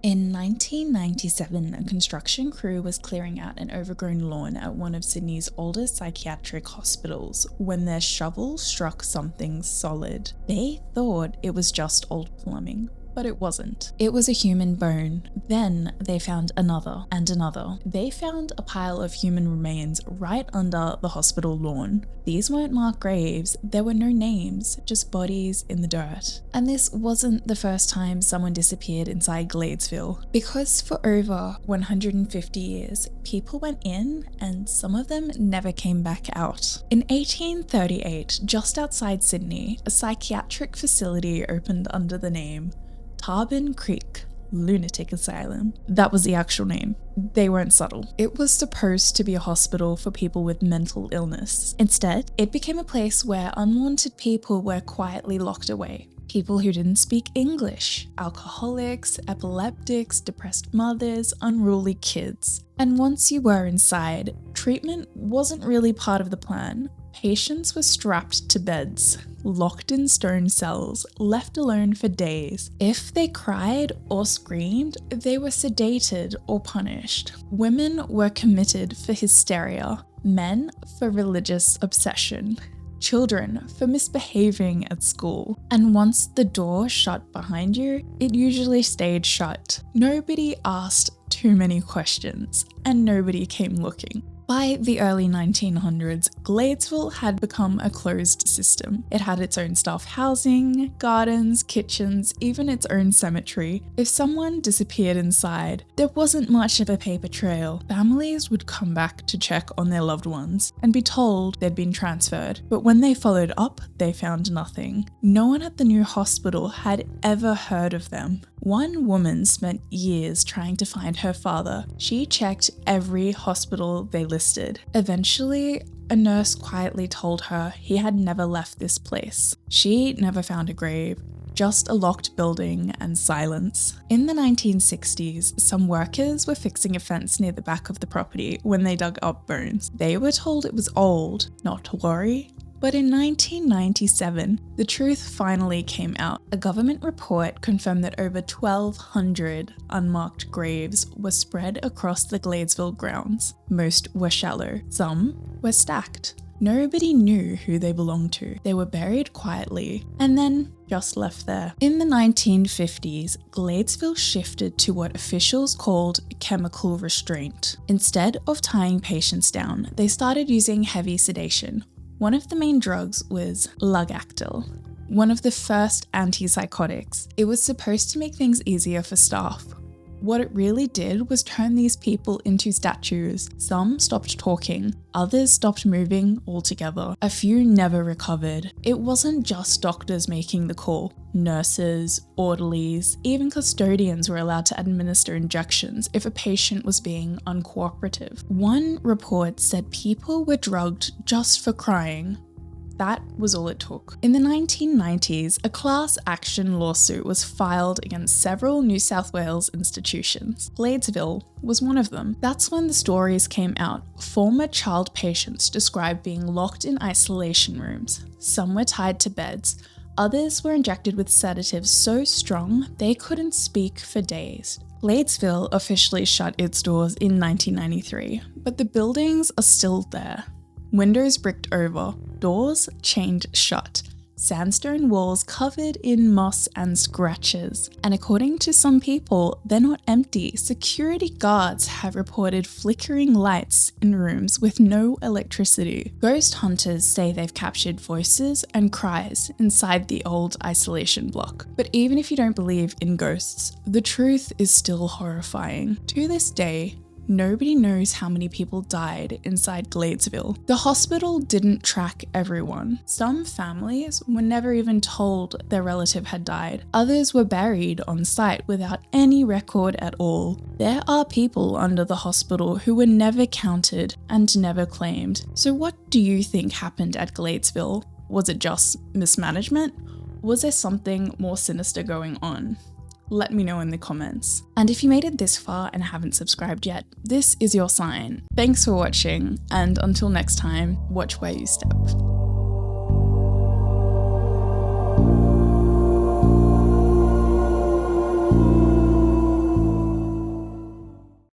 In 1997, a construction crew was clearing out an overgrown lawn at one of Sydney's oldest psychiatric hospitals when their shovel struck something solid. They thought it was just old plumbing, but it wasn't. It was a human bone. Then they found another and another. They found a pile of human remains right under the hospital lawn. These weren't marked graves, there were no names, just bodies in the dirt. And this wasn't the first time someone disappeared inside Gladesville, because for over 150 years, people went in and some of them never came back out. In 1838, just outside Sydney, a psychiatric facility opened under the name Tarban Creek Lunatic Asylum. That was the actual name. They weren't subtle. It was supposed to be a hospital for people with mental illness. Instead, it became a place where unwanted people were quietly locked away. People who didn't speak English, alcoholics, epileptics, depressed mothers, unruly kids. And once you were inside, treatment wasn't really part of the plan. Patients were strapped to beds, locked in stone cells, left alone for days. If they cried or screamed, they were sedated or punished. Women were committed for hysteria, men for religious obsession, children for misbehaving at school. And once the door shut behind you, it usually stayed shut. Nobody asked too many questions, and nobody came looking. By the early 1900s, Gladesville had become a closed system. It had its own staff housing, gardens, kitchens, even its own cemetery. If someone disappeared inside, there wasn't much of a paper trail. Families would come back to check on their loved ones and be told they'd been transferred. But when they followed up, they found nothing. No one at the new hospital had ever heard of them. One woman spent years trying to find her father. She checked every hospital they listed. Eventually, a nurse quietly told her he had never left this place. She never found a grave, just a locked building and silence. In the 1960s, some workers were fixing a fence near the back of the property when they dug up bones. They were told it was old, not to worry. But in 1997, the truth finally came out. A government report confirmed that over 1,200 unmarked graves were spread across the Gladesville grounds. Most were shallow, some were stacked. Nobody knew who they belonged to. They were buried quietly and then just left there. In the 1950s, Gladesville shifted to what officials called chemical restraint. Instead of tying patients down, they started using heavy sedation. One of the main drugs was Lugactil, one of the first antipsychotics. It was supposed to make things easier for staff. What it really did was turn these people into statues. Some stopped talking, others stopped moving altogether. A few never recovered. It wasn't just doctors making the call. Nurses, orderlies, even custodians were allowed to administer injections if a patient was being uncooperative. One report said people were drugged just for crying. That was all it took. In the 1990s, a class action lawsuit was filed against several New South Wales institutions. Gladesville was one of them. That's when the stories came out. Former child patients described being locked in isolation rooms. Some were tied to beds. Others were injected with sedatives so strong they couldn't speak for days. Gladesville officially shut its doors in 1993, but the buildings are still there. Windows bricked over, doors chained shut, sandstone walls covered in moss and scratches. And according to some people, they're not empty. Security guards have reported flickering lights in rooms with no electricity. Ghost hunters say they've captured voices and cries inside the old isolation block. But even if you don't believe in ghosts, the truth is still horrifying. To this day, nobody knows how many people died inside Gladesville. The hospital didn't track everyone. Some families were never even told their relative had died. Others were buried on site without any record at all. There are people under the hospital who were never counted and never claimed. So what do you think happened at Gladesville? Was it just mismanagement? Was there something more sinister going on? Let me know in the comments. And if you made it this far and haven't subscribed yet, this is your sign. Thanks for watching, and until next time, watch where you step.